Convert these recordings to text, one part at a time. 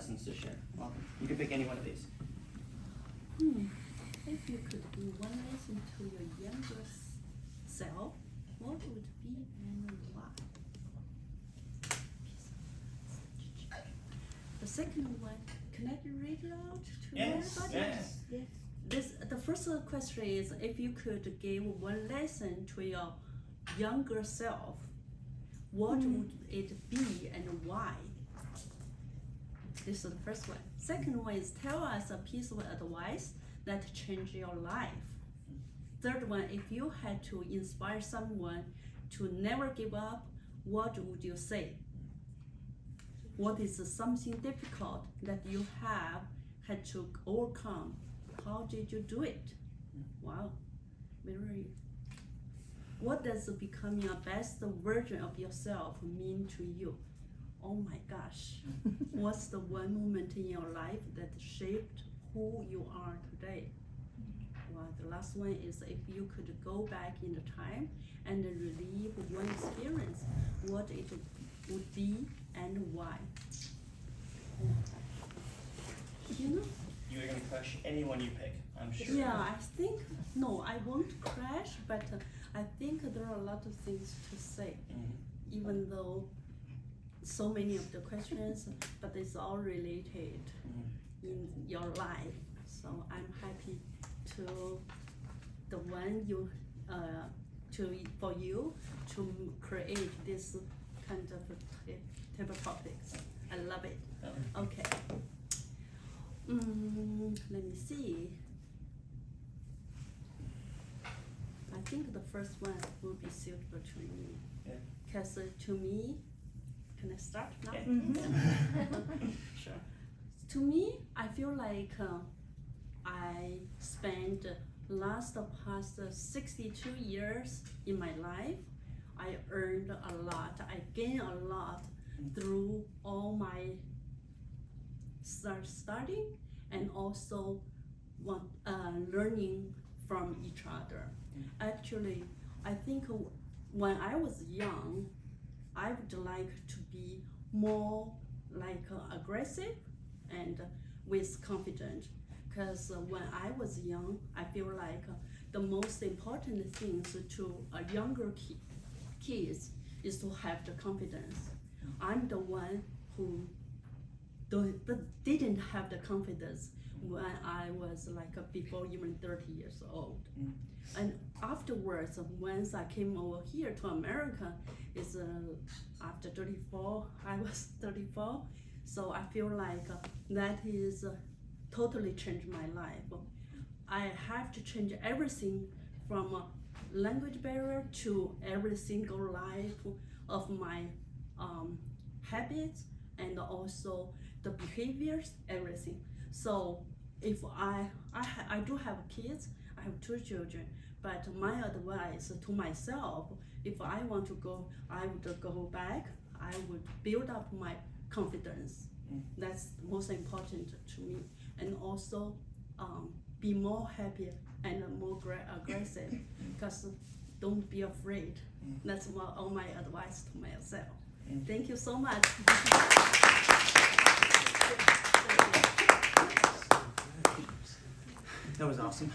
lessons to share. Welcome. You can pick any one of these. If you could give one lesson to your younger self, what would it be and why? The second one, can I read it out to everybody? Yes. The first question is, if you could give one lesson to your younger self, what would it be and why? This is the first one. Second one is, tell us a piece of advice that changed your life. Third one, if you had to inspire someone to never give up, what would you say? What is something difficult that you have had to overcome? How did you do it? Wow, very. What does becoming a best version of yourself mean to you? Oh my gosh, what's the one moment in your life that shaped who you are today? Well, the last one is, if you could go back in the time and relive one experience, what it would be and why? You know? You're gonna crush anyone you pick, I'm sure. Yeah, I think, no, I won't crash, but I think there are a lot of things to say, even though so many of the questions, but it's all related in your life. So I'm happy to the one you for you to create this kind of type of topics. I love it. Okay. Let me see. I think the first one will be suitable to me. Yeah. Because to me, can I start now? Yeah. Sure. To me, I feel like I spent past 62 years in my life. I earned a lot. I gained a lot through all my studying and also learning from each other. Actually, I think when I was young, I would like to be more like aggressive and with confidence. Because when I was young, I feel like the most important things to a younger kids is to have the confidence. I'm the one who didn't have the confidence when I was like before even 30 years old. And afterwards, once I came over here to America, is after 34, I was 34. So I feel like that is totally changed my life. I have to change everything from language barrier to every single life of my habits and also the behaviors, everything. So if I do have kids, I have 2 children, but my advice to myself, if I want to go, I would go back, I would build up my confidence. That's most important to me. And also be more happy and more aggressive, because don't be afraid. That's all my advice to myself. Thank you so much. That was awesome.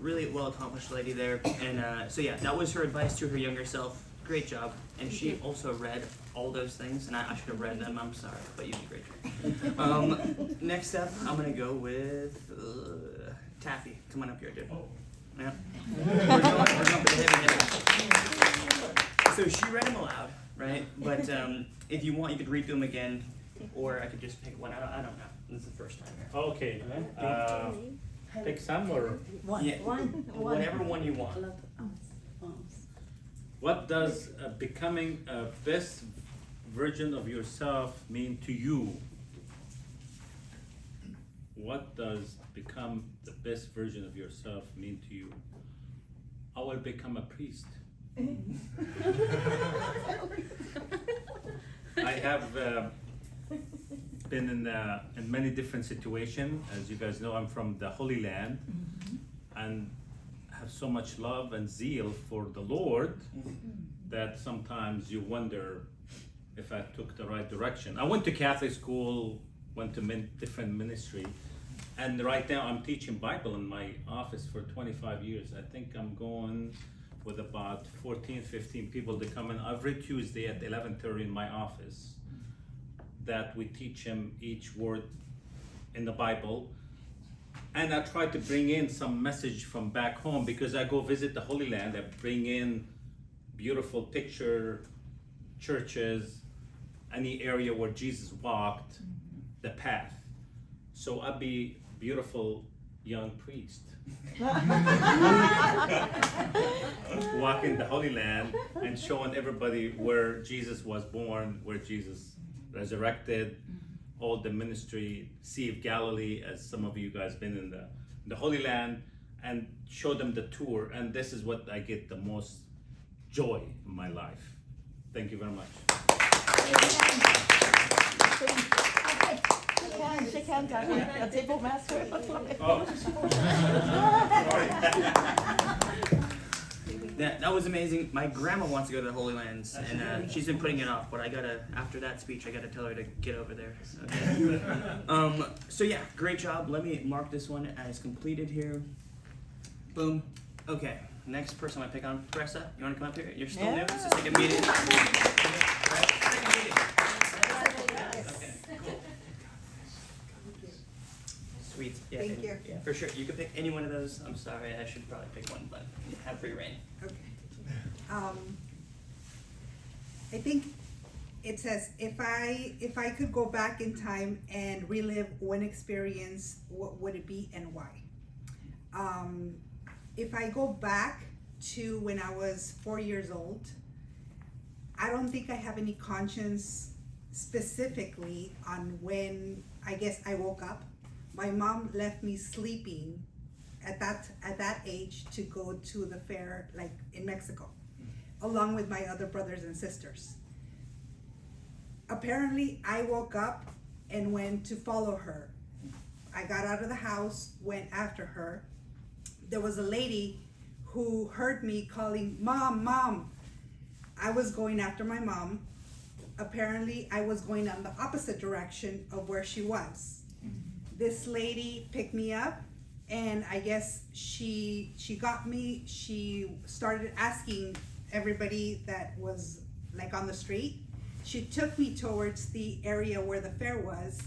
Really well accomplished lady there. And so yeah, that was her advice to her younger self. Great job. And she also read all those things, and I should have read them, I'm sorry, but you did a great job. Next up, I'm gonna go with Taffy. Come on up here, dude. Yeah. We're going for the heavy hitters. So she read them aloud, right? But if you want, you could read them again, or I could just pick one. I don't know. This is the first time here. Okay. Pick some or Yeah, whatever one you want. what does becoming a best version of yourself mean to you? What does become the best version of yourself mean to you? I will become a priest. I have been in many different situations. As you guys know, I'm from the Holy Land, and have so much love and zeal for the Lord that sometimes you wonder if I took the right direction. I went to Catholic school went to different ministry. And right now I'm teaching Bible in my office for 25 years. I think I'm going with about 14, 15 people to come in every Tuesday at 11:30 in my office, that we teach them each word in the Bible. And I try to bring in some message from back home, because I go visit the Holy Land. I bring in beautiful picture churches, any area where Jesus walked the path. So I'd be beautiful young priest walking the Holy Land and showing everybody where Jesus was born, where Jesus resurrected, all the ministry, Sea of Galilee, as some of you guys been in the Holy Land, and show them the tour. And this is what I get the most joy in my life. Thank you very much. Shake hands, a table master. Oh. That was amazing. My grandma wants to go to the Holy Lands, and she's been putting it off. But after that speech, I gotta tell her to get over there. Okay. So yeah, great job. Let me mark this one as completed here. Boom. Okay. Next person I pick on, Teresa. You wanna come up here? You're still new. It's the second meeting. Second meeting. Okay. Cool. Sweet. Yeah. Thank you. Yeah, for sure. You can pick any one of those. I'm sorry, I should probably pick one, but you have free reign. Okay. I think it says, if I could go back in time and relive one experience, what would it be and why? If I go back to when I was 4 years old, I don't think I have any conscience specifically on when I guess I woke up. My mom left me sleeping at that age to go to the fair, like in Mexico, along with my other brothers and sisters. Apparently, I woke up and went to follow her. I got out of the house, went after her. There was a lady who heard me calling, "Mom, Mom." I was going after my mom. Apparently, I was going on the opposite direction of where she was. This lady picked me up, and I guess she got me. She started asking everybody that was like on the street. She took me towards the area where the fair was,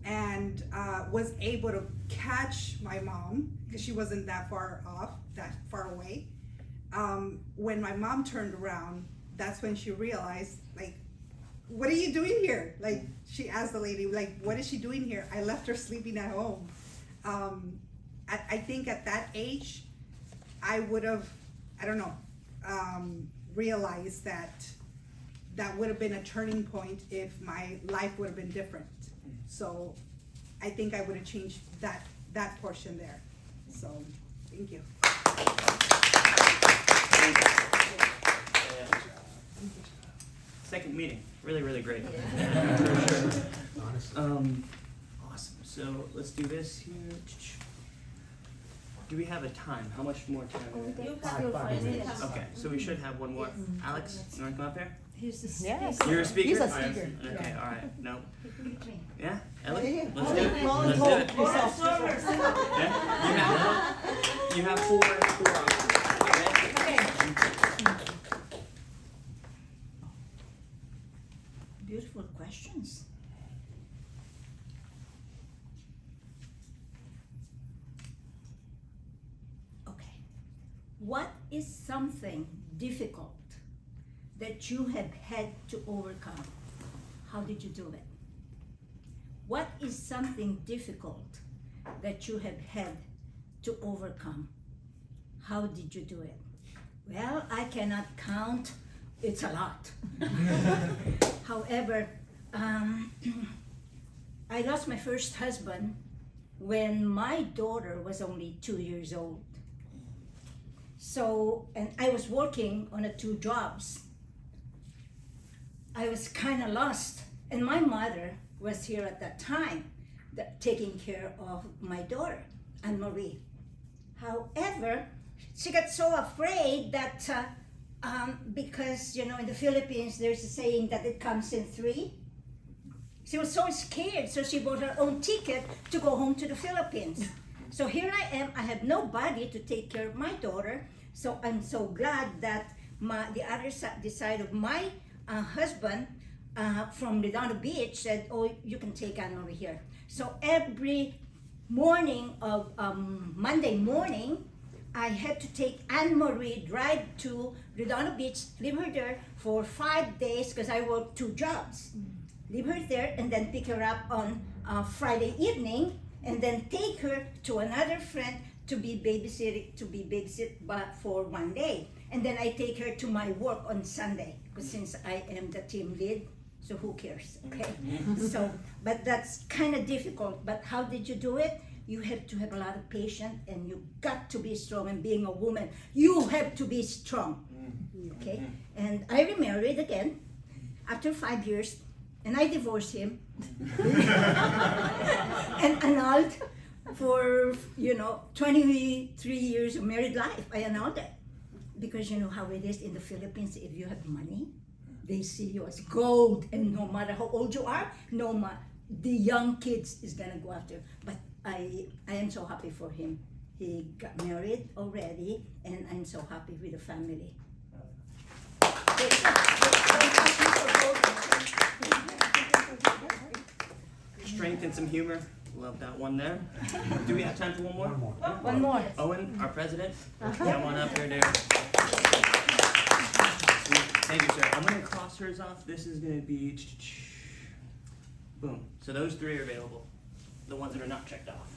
and was able to catch my mom because she wasn't that far away. When my mom turned around, that's when she realized, like, what are you doing here? Like, she asked the lady, like, what is she doing here? I left her sleeping at home. I think at that age, I would have, I don't know, realized that would have been a turning point if my life would have been different. So I think I would have changed that portion there. So, thank you. Second meeting, really, really great. For sure. Awesome. So let's do this here. Do we have a time? How much more time? Okay, so we should have one more. Alex, you want to come up here? Yes. You're a speaker? He's a speaker. Okay, all right. No. Yeah, Yeah. Ellie, let's do it. Let's do it. Yeah? You have four options. Beautiful questions. Okay. What is something difficult that you have had to overcome? How did you do it? What is something difficult that you have had to overcome? How did you do it? Well, I cannot count. It's a lot. However, I lost my first husband when my daughter was only 2 years old. So, and I was working on 2 jobs. I was kind of lost. And my mother was here at that time, taking care of my daughter, Anne-Marie. However, she got so afraid that because, you know, in the Philippines, there's a saying that it comes in 3. She was so scared, so she bought her own ticket to go home to the Philippines. So here I am, I have nobody to take care of my daughter. So I'm so glad that the other side, the side of my husband from Redondo Beach said, oh, you can take Anne over here. So every morning of Monday morning, I had to take Anne Marie, drive to Redondo Beach, leave her there for 5 days because I work 2 jobs. Leave her there and then pick her up on Friday evening and then take her to another friend to be babysit but for 1 day. And then I take her to my work on Sunday because since I am the team lead, so who cares, okay? So, but that's kind of difficult. But how did you do it? You have to have a lot of patience and you got to be strong. And being a woman, you have to be strong, okay? And I remarried again after 5 years, and I divorced him. And annulled for 23 years of married life. I annulled it because you know how it is in the Philippines. If you have money, they see you as gold, and no matter how old you are, the young kids is gonna go after. But I am so happy for him. He got married already, and I'm so happy with the family. Strength and some humor. Love that one there. Do we have time for one more? One more. Owen, our president, come on up here, dude. Thank you, sir. I'm gonna cross hers off. This is gonna be boom. So those 3 are available. The ones that are not checked off.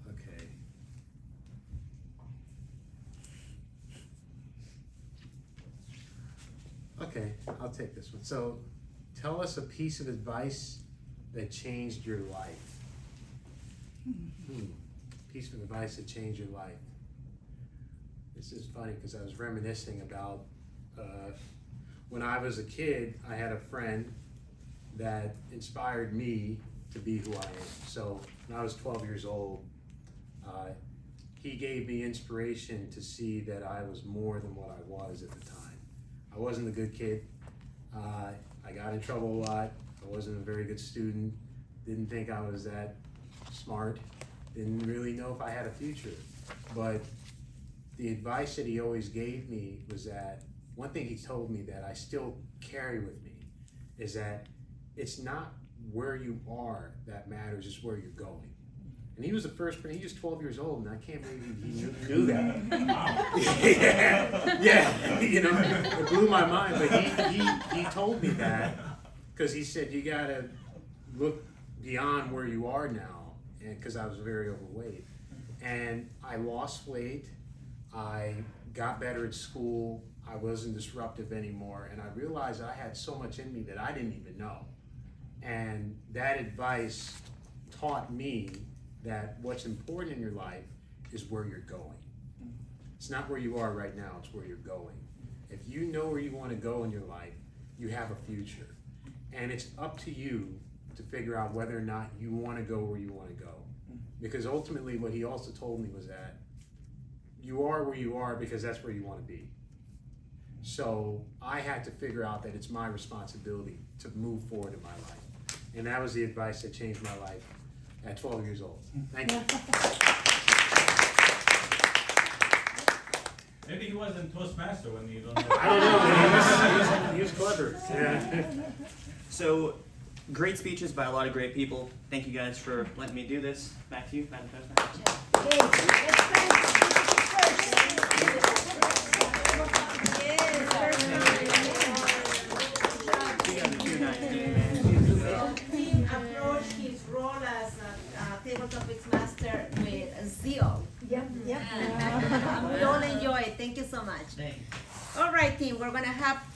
Okay. Okay, I'll take this one. So, tell us a piece of advice that changed your life. Piece of advice that changed your life. This is funny because I was reminiscing about when I was a kid, I had a friend that inspired me to be who I am. So when I was 12 years old, he gave me inspiration to see that I was more than what I was at the time. I wasn't a good kid. I got in trouble a lot. I wasn't a very good student. Didn't think I was that smart. Didn't really know if I had a future. But the advice that he always gave me was that, one thing he told me that I still carry with me is that it's not where you are that matters, it's where you're going. And he was the first, he was 12 years old, and I can't believe he knew that. yeah, it blew my mind, but he told me that because he said you gotta look beyond where you are now, and because I was very overweight. And I lost weight, I got better at school, I wasn't disruptive anymore, and I realized I had so much in me that I didn't even know. And that advice taught me that what's important in your life is where you're going. It's not where you are right now, it's where you're going. If you know where you want to go in your life, you have a future. And it's up to you to figure out whether or not you want to go where you want to go. Because ultimately what he also told me was that you are where you are because that's where you want to be. So I had to figure out that it's my responsibility to move forward in my life. And that was the advice that changed my life at 12 years old. Thank you. Maybe he wasn't Toastmaster when you don't know. I don't know, he was clever. Yeah. So, great speeches by a lot of great people. Thank you guys for letting me do this. Back to you, Madam President. You guys are too nice. He approached his role as a table topics master with zeal. Yep. We all enjoy it. Thank you so much. Thanks. All right, team, we're gonna have